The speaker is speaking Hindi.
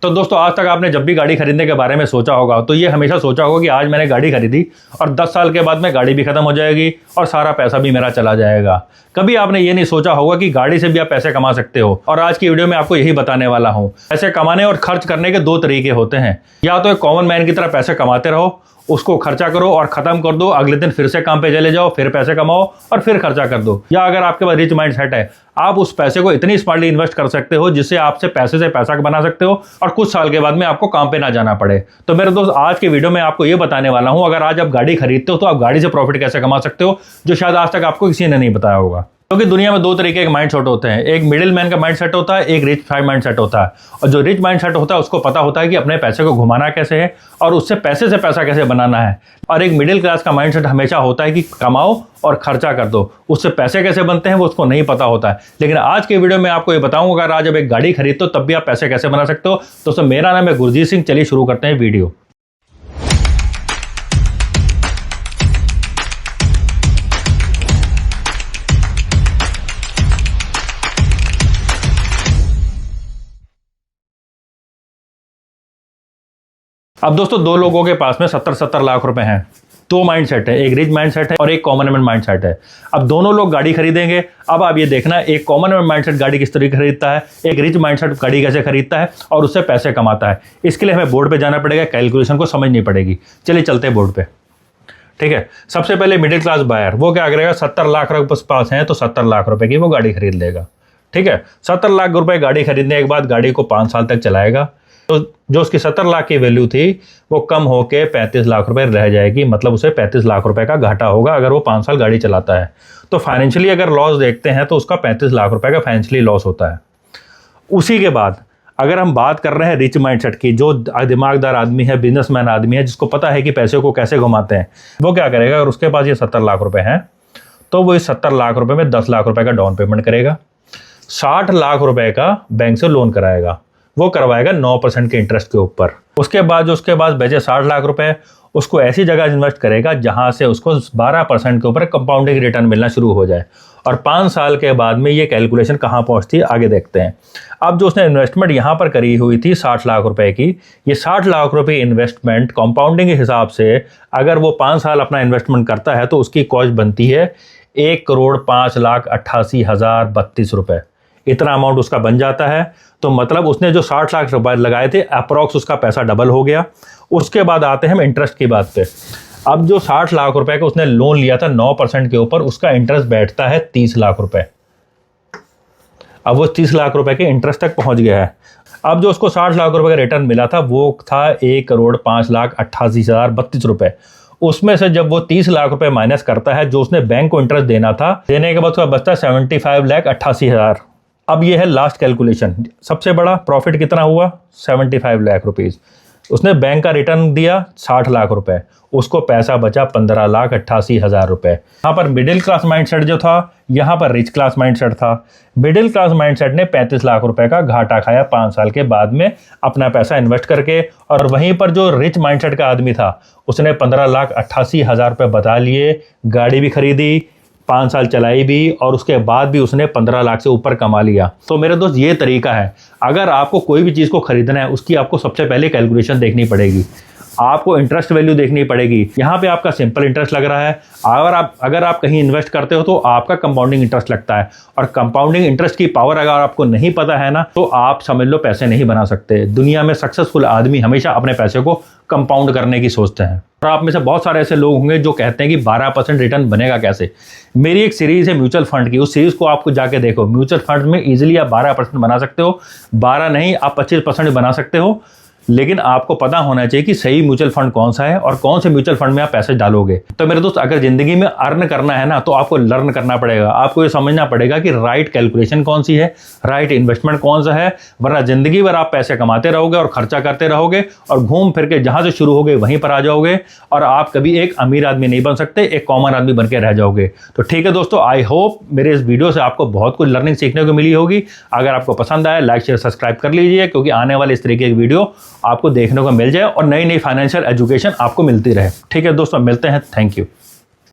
तो दोस्तों, आज तक आपने जब भी गाड़ी खरीदने के बारे में सोचा होगा तो ये हमेशा सोचा होगा कि आज मैंने गाड़ी खरीदी और 10 साल के बाद में गाड़ी भी खत्म हो जाएगी और सारा पैसा भी मेरा चला जाएगा। कभी आपने ये नहीं सोचा होगा कि गाड़ी से भी आप पैसे कमा सकते हो। और आज की वीडियो में आपको यही बताने वाला हूँ। पैसे कमाने और खर्च करने के दो तरीके होते हैं। या तो एक कॉमन मैन की तरह पैसे कमाते रहो, उसको खर्चा करो और खत्म कर दो, अगले दिन फिर से काम पे चले जाओ, फिर पैसे कमाओ और फिर खर्चा कर दो। या अगर आपके पास रिच माइंड सेट है, आप उस पैसे को इतनी स्मार्टली इन्वेस्ट कर सकते हो जिससे आपसे पैसे से पैसा बना सकते हो और कुछ साल के बाद में आपको काम पे ना जाना पड़े। तो मेरे दोस्त, आज के वीडियो में आपको ये बताने वाला हूं, अगर आज आप गाड़ी खरीदते हो तो आप गाड़ी से प्रॉफिट कैसे कमा सकते हो, जो शायद आज तक आपको किसी ने नहीं बताया होगा। क्योंकि दुनिया में दो तरीके के माइंड सेट होते हैं। एक मिडिल मैन का माइंड सेट होता है, एक रिच माइंड सेट होता है। और जो रिच माइंड सेट होता है उसको पता होता है कि अपने पैसे को घुमाना कैसे है और उससे पैसे से पैसा कैसे बनाना है। और एक मिडिल क्लास का माइंड सेट हमेशा होता है कि कमाओ और खर्चा कर दो, उससे पैसे कैसे बनते हैं वो उसको नहीं पता होता है। लेकिन आज के वीडियो में आपको ये बताऊंगा, अगर आज आप एक गाड़ी खरीदते हो तब भी आप पैसे कैसे बना सकते हो। दोस्तों, मेरा नाम है गुरजीत सिंह। चलिए शुरू करते हैं वीडियो। अब दोस्तों, दो लोगों के पास में 70-70 लाख रुपए हैं। दो माइंड सेट है, एक रिच माइंड सेट है और एक कॉमन मैन माइंड सेट है। अब दोनों लोग गाड़ी खरीदेंगे। अब आप ये देखना, एक कॉमन मैन माइंड सेट गाड़ी किस तरीके खरीदता है, एक रिच माइंड सेट गाड़ी कैसे खरीदता है और उससे पैसे कमाता है। इसके लिए हमें बोर्ड पे जाना पड़ेगा, कैलकुलेशन को समझनी पड़ेगी। चलिए चलते हैं बोर्ड पे। ठीक है, सबसे पहले मिडिल क्लास बायर वो क्या करेगा, 70 लाख रुपए पास हैं तो 70 लाख रुपए की वो गाड़ी खरीद लेगा। ठीक है, 70 लाख रुपए गाड़ी खरीदने के बाद गाड़ी को 5 साल तक चलाएगा तो जो उसकी 70 लाख की वैल्यू थी वो कम होके 35 लाख रुपए रह जाएगी। मतलब उसे 35 लाख रुपए का घाटा होगा अगर वो 5 साल गाड़ी चलाता है। तो फाइनेंशियली अगर लॉस देखते हैं तो उसका 35 लाख रुपए का फाइनेंशियली लॉस होता है। उसी के बाद अगर हम बात कर रहे हैं रिच माइंडसेट की, जो दिमागदार आदमी है, बिजनेसमैन आदमी है, जिसको पता है कि पैसे को कैसे घुमाते हैं, वो क्या करेगा, अगर उसके पास ये 70 लाख रुपए हैं तो वो इस 70 लाख रुपए में 10 लाख रुपए का डाउन पेमेंट करेगा, 60 लाख रुपए का बैंक से लोन कराएगा। वो करवाएगा 9% के इंटरेस्ट के ऊपर। उसके बाद जो उसके पास बचे 60 लाख रुपए, उसको ऐसी जगह इन्वेस्ट करेगा जहां से उसको 12% के ऊपर कंपाउंडिंग रिटर्न मिलना शुरू हो जाए। और 5 साल के बाद में ये कैलकुलेशन कहाँ पहुंचती है आगे देखते हैं। अब जो उसने इन्वेस्टमेंट यहाँ पर करी हुई थी 60 लाख रुपए की, ये 60 लाख रुपए इन्वेस्टमेंट कंपाउंडिंग के हिसाब से अगर वो 5 साल अपना इन्वेस्टमेंट करता है तो उसकी कॉस्ट बनती है 1,05,88,032 रुपए। इतना अमाउंट उसका बन जाता है। तो मतलब उसने जो 60 लाख रुपए लगाए थे, अप्रॉक्स उसका पैसा डबल हो गया। उसके बाद आते हैं हम इंटरेस्ट की बात पे। अब जो 60 लाख रुपए का उसने लोन लिया था 9% के ऊपर, उसका इंटरेस्ट बैठता है 30 लाख रुपए। अब वो 30 लाख रुपए के इंटरेस्ट तक पहुंच गया है। अब जो उसको 60 लाख रुपए का रिटर्न मिला था वो था 1,05,88,032 रुपए। उसमें से जब वो 30 लाख रुपए माइनस करता है, जो उसने बैंक को इंटरेस्ट देना था, देने के बाद उसका बचता है 75,88,000। अब ये है लास्ट कैलकुलेशन। सबसे बड़ा प्रॉफिट कितना हुआ, 75 लाख रुपीज़। उसने बैंक का रिटर्न दिया 60 लाख रुपए, उसको पैसा बचा 15,88,000 रुपए। यहाँ पर मिडिल क्लास माइंडसेट जो था, यहाँ पर रिच क्लास माइंडसेट था। मिडिल क्लास माइंडसेट ने 35 लाख रुपए का घाटा खाया 5 साल के बाद में अपना पैसा इन्वेस्ट करके। और वहीं पर जो रिच माइंडसेट का आदमी था उसने 15,88,000 रुपए बता लिए, गाड़ी भी खरीदी, 5 साल चलाई भी और उसके बाद भी उसने 15 लाख से ऊपर कमा लिया। तो मेरे दोस्त, ये तरीका है। अगर आपको कोई भी चीज़ को खरीदना है उसकी आपको सबसे पहले कैलकुलेशन देखनी पड़ेगी, आपको इंटरेस्ट वैल्यू देखनी पड़ेगी। यहाँ पे आपका सिंपल इंटरेस्ट लग रहा है। अगर आप कहीं इन्वेस्ट करते हो तो आपका कंपाउंडिंग इंटरेस्ट लगता है। और कंपाउंडिंग इंटरेस्ट की पावर अगर आपको नहीं पता है ना, तो आप समझ लो पैसे नहीं बना सकते। दुनिया में सक्सेसफुल आदमी हमेशा अपने पैसे को कंपाउंड करने की सोचते हैं। और आप में से बहुत सारे ऐसे लोग होंगे जो कहते हैं कि 12% रिटर्न बनेगा कैसे। मेरी एक सीरीज है म्यूचुअल फंड की, उस सीरीज को आपको जाके देखो। म्यूचुअल फंड में इजीली आप 12% बना सकते हो। 12 नहीं, आप 25% बना सकते हो। लेकिन आपको पता होना चाहिए कि सही म्यूचुअल फंड कौन सा है और कौन से म्यूचुअल फंड में आप पैसे डालोगे। तो मेरे दोस्त, अगर जिंदगी में अर्न करना है ना, तो आपको लर्न करना पड़ेगा। आपको ये समझना पड़ेगा कि राइट कैलकुलेशन कौन सी है, राइट इन्वेस्टमेंट कौन सा है। वरना जिंदगी भर आप पैसे कमाते रहोगे और खर्चा करते रहोगे और घूम फिर के जहां से शुरू हो गए वहीं पर आ जाओगे और आप कभी एक अमीर आदमी नहीं बन सकते, एक कॉमन आदमी बन के रह जाओगे। तो ठीक है दोस्तों, आई होप मेरे इस वीडियो से आपको बहुत कुछ लर्निंग सीखने को मिली होगी। अगर आपको पसंद आया, लाइक शेयर सब्सक्राइब कर लीजिए, क्योंकि आने वाले इस तरीके की वीडियो आपको देखने को मिल जाए और नई नई फाइनेंशियल एजुकेशन आपको मिलती रहे। ठीक है दोस्तों, मिलते हैं। Thank you.